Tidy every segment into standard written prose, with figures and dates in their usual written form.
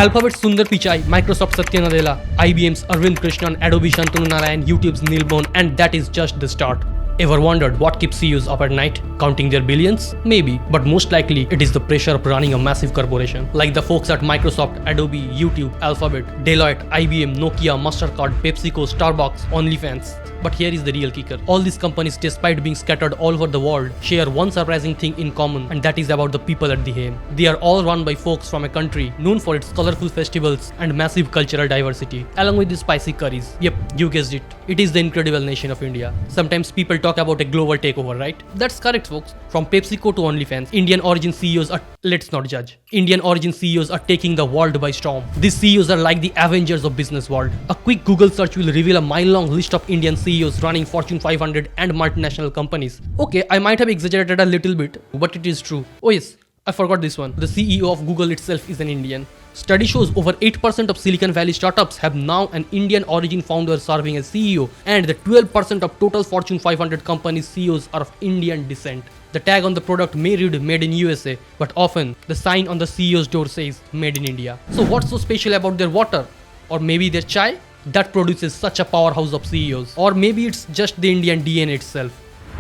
Alphabet's Sundar Pichai, Microsoft's Satya Nadella, IBM's Arvind Krishna, Adobe Shantanu Narayen, YouTube's Mohan, and that is just the start. Ever wondered what keeps CEOs up at night? Counting their billions? Maybe, but most likely it is the pressure of running a massive corporation. Like the folks at Microsoft, Adobe, YouTube, Alphabet, Deloitte, IBM, Nokia, MasterCard, PepsiCo, Starbucks, OnlyFans. But here is the real kicker. All these companies, despite being scattered all over the world, share one surprising thing in common, and that is about the people at the helm. They are all run by folks from a country known for its colorful festivals and massive cultural diversity, along with the spicy curries. Yep, you guessed it. It is the incredible nation of India. Sometimes people talk about a global takeover, right? That's correct, folks. From PepsiCo to OnlyFans, Indian origin CEOs are, let's not judge. Indian origin CEOs are taking the world by storm. These CEOs are like the Avengers of business world. A quick Google search will reveal a mile-long list of Indian CEOs running Fortune 500 and multinational companies. Okay, I might have exaggerated a little bit, but it is true. Oh yes, I forgot this one. The CEO of Google itself is an Indian. Study shows over 8% of Silicon Valley startups have now an Indian origin founder serving as CEO, and the 12% of total Fortune 500 companies CEOs are of Indian descent. The tag on the product may read made in USA, but often the sign on the CEO's door says made in India. So what's so special about their water? Or maybe their chai? That produces such a powerhouse of CEOs. Or maybe it's just the Indian DNA itself.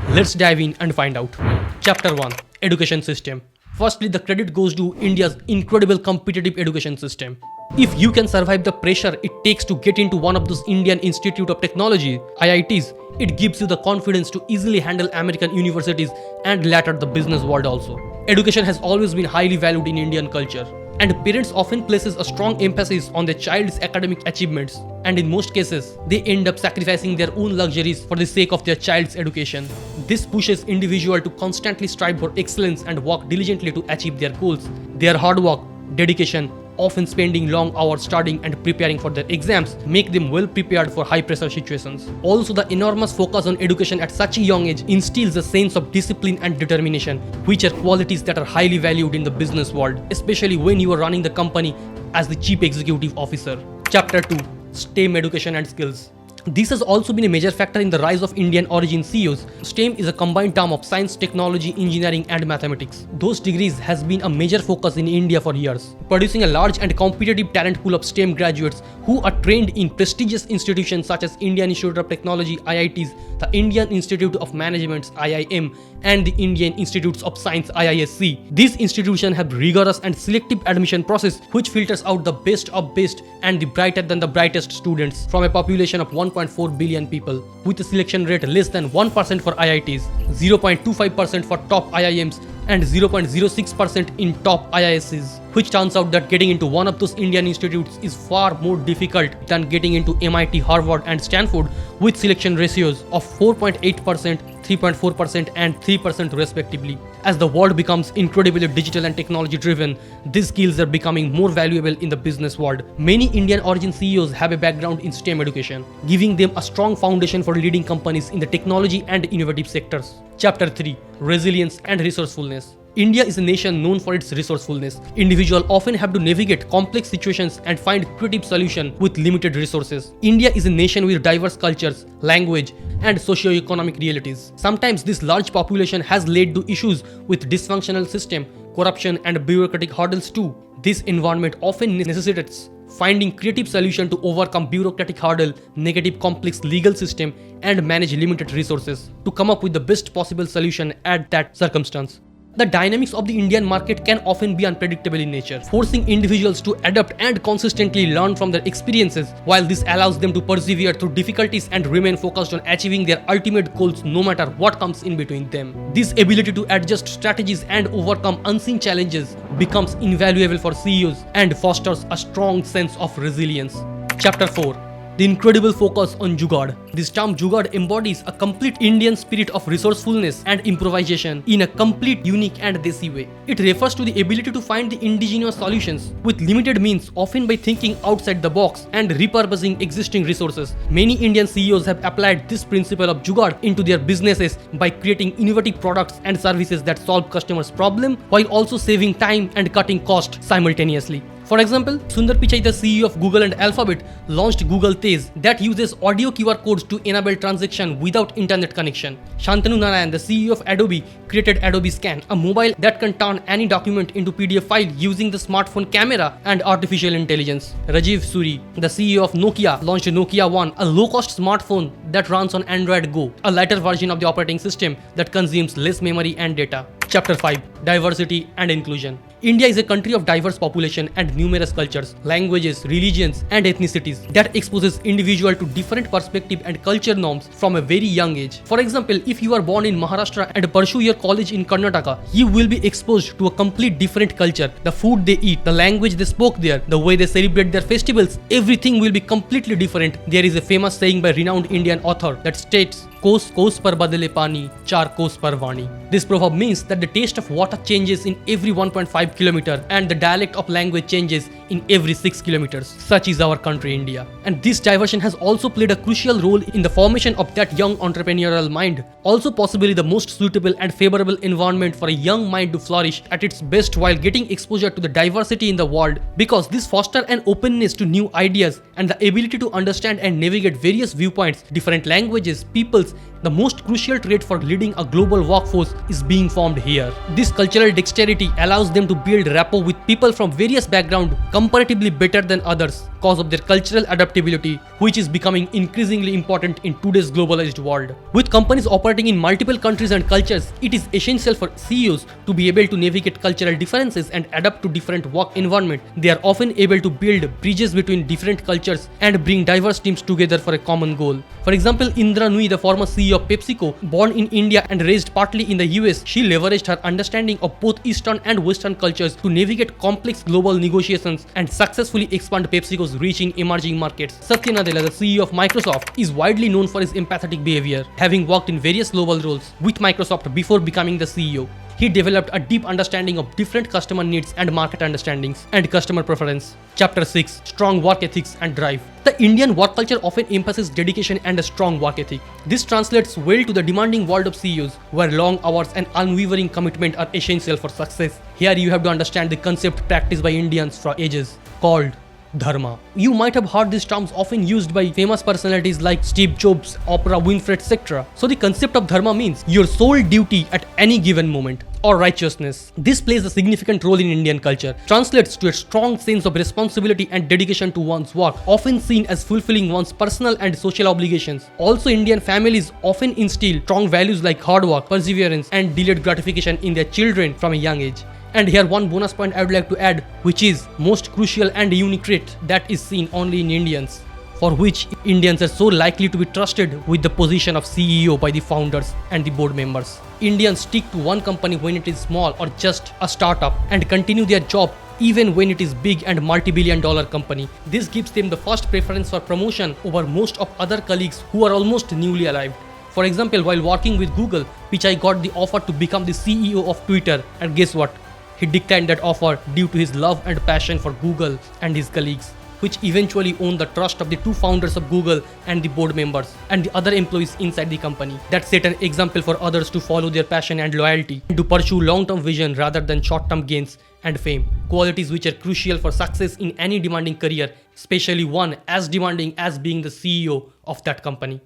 Let's dive in and find out. Chapter 1. Education System. Firstly, the credit goes to India's incredible competitive education system. If you can survive the pressure it takes to get into one of those Indian Institute of Technology, IITs, it gives you the confidence to easily handle American universities and later the business world also. Education has always been highly valued in Indian culture, and parents often places a strong emphasis on their child's academic achievements, and in most cases, they end up sacrificing their own luxuries for the sake of their child's education. This pushes individuals to constantly strive for excellence and work diligently to achieve their goals. Their hard work, dedication, often spending long hours studying and preparing for their exams, make them well prepared for high pressure situations. Also, the enormous focus on education at such a young age instills a sense of discipline and determination, which are qualities that are highly valued in the business world, especially when you are running the company as the chief executive officer. Chapter 2. STEM Education and Skills. This has also been a major factor in the rise of Indian origin CEOs. STEM is a combined term of science, technology, engineering and mathematics. Those degrees has been a major focus in India for years, producing a large and competitive talent pool of STEM graduates who are trained in prestigious institutions such as Indian Institute of Technology IITs, the Indian Institute of Management IIM, and the Indian Institutes of Science IISc. These institutions have rigorous and selective admission process which filters out the best of best and the brighter than the brightest students from a population of 1.4 billion people, with a selection rate less than 1% for IITs, 0.25% for top IIMs, and 0.06% in top IIScs, which turns out that getting into one of those Indian institutes is far more difficult than getting into MIT, Harvard and Stanford, with selection ratios of 4.8%, 3.4% and 3% respectively. As the world becomes incredibly digital and technology driven, these skills are becoming more valuable in the business world. Many Indian origin CEOs have a background in STEM education, giving them a strong foundation for leading companies in the technology and innovative sectors. Chapter 3. Resilience and Resourcefulness. India is a nation known for its resourcefulness. Individuals often have to navigate complex situations and find creative solutions with limited resources. India is a nation with diverse cultures, language, and socio-economic realities. Sometimes this large population has led to issues with dysfunctional system, corruption, and bureaucratic hurdles too. This environment often necessitates finding creative solutions to overcome bureaucratic hurdle, negative complex legal system, and manage limited resources to come up with the best possible solution at that circumstance. The dynamics of the Indian market can often be unpredictable in nature, forcing individuals to adapt and consistently learn from their experiences, while this allows them to persevere through difficulties and remain focused on achieving their ultimate goals no matter what comes in between them. This ability to adjust strategies and overcome unseen challenges becomes invaluable for CEOs and fosters a strong sense of resilience. Chapter 4. The incredible focus on jugad. This term jugad embodies a complete Indian spirit of resourcefulness and improvisation in a complete, unique and desi way. It refers to the ability to find the indigenous solutions with limited means, often by thinking outside the box and repurposing existing resources. Many Indian CEOs have applied this principle of jugad into their businesses by creating innovative products and services that solve customers' problems while also saving time and cutting costs simultaneously. For example, Sundar Pichai, the CEO of Google and Alphabet, launched Google Tez that uses audio QR codes to enable transaction without internet connection. Shantanu Narayen, the CEO of Adobe, created Adobe Scan, a mobile that can turn any document into PDF file using the smartphone camera and artificial intelligence. Rajiv Suri, the CEO of Nokia, launched Nokia One, a low-cost smartphone that runs on Android Go, a lighter version of the operating system that consumes less memory and data. Chapter 5. Diversity and Inclusion. India is a country of diverse population and numerous cultures, languages, religions, and ethnicities that exposes individuals to different perspectives and culture norms from a very young age. For example, if you are born in Maharashtra and pursue your college in Karnataka, you will be exposed to a complete different culture. The food they eat, the language they spoke there, the way they celebrate their festivals, everything will be completely different. There is a famous saying by renowned Indian author that states, "Kos kos par badale pani, char kos par vani." This proverb means that the taste of water changes in every 1.5 kilometer and the dialect of language changes in every 6 kilometers. Such is our country, India. And this diversion has also played a crucial role in the formation of that young entrepreneurial mind. Also possibly the most suitable and favorable environment for a young mind to flourish at its best while getting exposure to the diversity in the world, because this fosters an openness to new ideas and the ability to understand and navigate various viewpoints, different languages, peoples. The most crucial trait for leading a global workforce is being formed here. This cultural dexterity allows them to build rapport with people from various backgrounds comparatively better than others because of their cultural adaptability, which is becoming increasingly important in today's globalized world. With companies operating in multiple countries and cultures, it is essential for CEOs to be able to navigate cultural differences and adapt to different work environments. They are often able to build bridges between different cultures and bring diverse teams together for a common goal. For example, Indra Nui, the former CEO of PepsiCo, born in India and raised partly in the US, she leveraged her understanding of both Eastern and Western cultures to navigate complex global negotiations and successfully expand PepsiCo's reach in emerging markets. Satya Nadella, the CEO of Microsoft, is widely known for his empathetic behavior, having worked in various global roles with Microsoft before becoming the CEO. He developed a deep understanding of different customer needs and market understandings and customer preference. Chapter 6. Strong work ethics and drive. The Indian work culture often emphasizes dedication and a strong work ethic. This translates well to the demanding world of CEOs, where long hours and unwavering commitment are essential for success. Here you have to understand the concept practiced by Indians for ages, called Dharma. You might have heard these terms often used by famous personalities like Steve Jobs, Oprah Winfrey, etc. So the concept of Dharma means your sole duty at any given moment, or righteousness. This plays a significant role in Indian culture, translates to a strong sense of responsibility and dedication to one's work, often seen as fulfilling one's personal and social obligations. Also, Indian families often instill strong values like hard work, perseverance, and delayed gratification in their children from a young age. And here one bonus point I would like to add, which is most crucial and unique trait that is seen only in Indians, for which Indians are so likely to be trusted with the position of CEO by the founders and the board members. Indians stick to one company when it is small or just a startup and continue their job even when it is big and multi-billion-dollar company. This gives them the first preference for promotion over most of other colleagues who are almost newly arrived. For example, while working with Google, Pichai got the offer to become the CEO of Twitter, and guess what? He declined that offer due to his love and passion for Google and his colleagues, which eventually won the trust of the two founders of Google and the board members and the other employees inside the company. That set an example for others to follow their passion and loyalty and to pursue long-term vision rather than short-term gains and fame, qualities which are crucial for success in any demanding career, especially one as demanding as being the CEO of that company.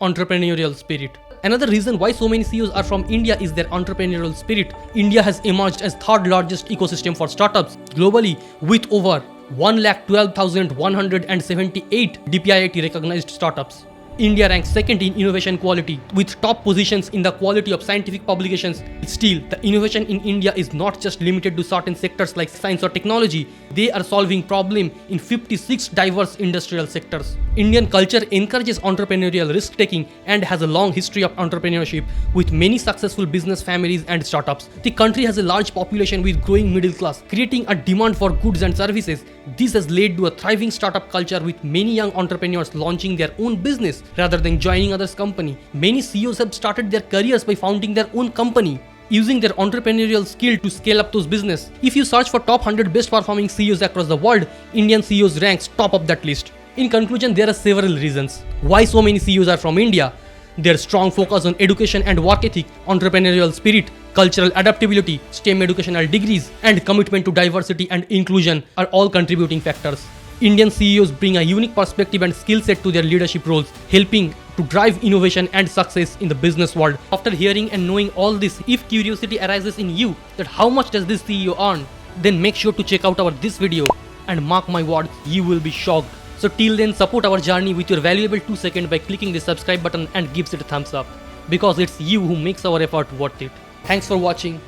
Entrepreneurial spirit. Another reason why so many CEOs are from India is their entrepreneurial spirit. India has emerged as third largest ecosystem for startups globally, with over 112,178 DPIIT recognized startups. India ranks second in innovation quality with top positions in the quality of scientific publications. Still, the innovation in India is not just limited to certain sectors like science or technology. They are solving problems in 56 diverse industrial sectors. Indian culture encourages entrepreneurial risk-taking and has a long history of entrepreneurship with many successful business families and startups. The country has a large population with growing middle class, creating a demand for goods and services. This has led to a thriving startup culture with many young entrepreneurs launching their own business rather than joining others' company. Many CEOs have started their careers by founding their own company, using their entrepreneurial skill to scale up those business. If you search for top 100 best performing CEOs across the world, Indian CEOs ranks top of that list. In conclusion, there are several reasons why so many CEOs are from India. Their strong focus on education and work ethic, entrepreneurial spirit, cultural adaptability, STEM educational degrees, and commitment to diversity and inclusion are all contributing factors. Indian CEOs bring a unique perspective and skill set to their leadership roles, helping to drive innovation and success in the business world. After hearing and knowing all this, if curiosity arises in you that how much does this CEO earn, then make sure to check out our this video, and mark my words, you will be shocked. So till then, support our journey with your valuable 2 seconds by clicking the subscribe button and gives it a thumbs up, because it's you who makes our effort worth it. Thanks for watching.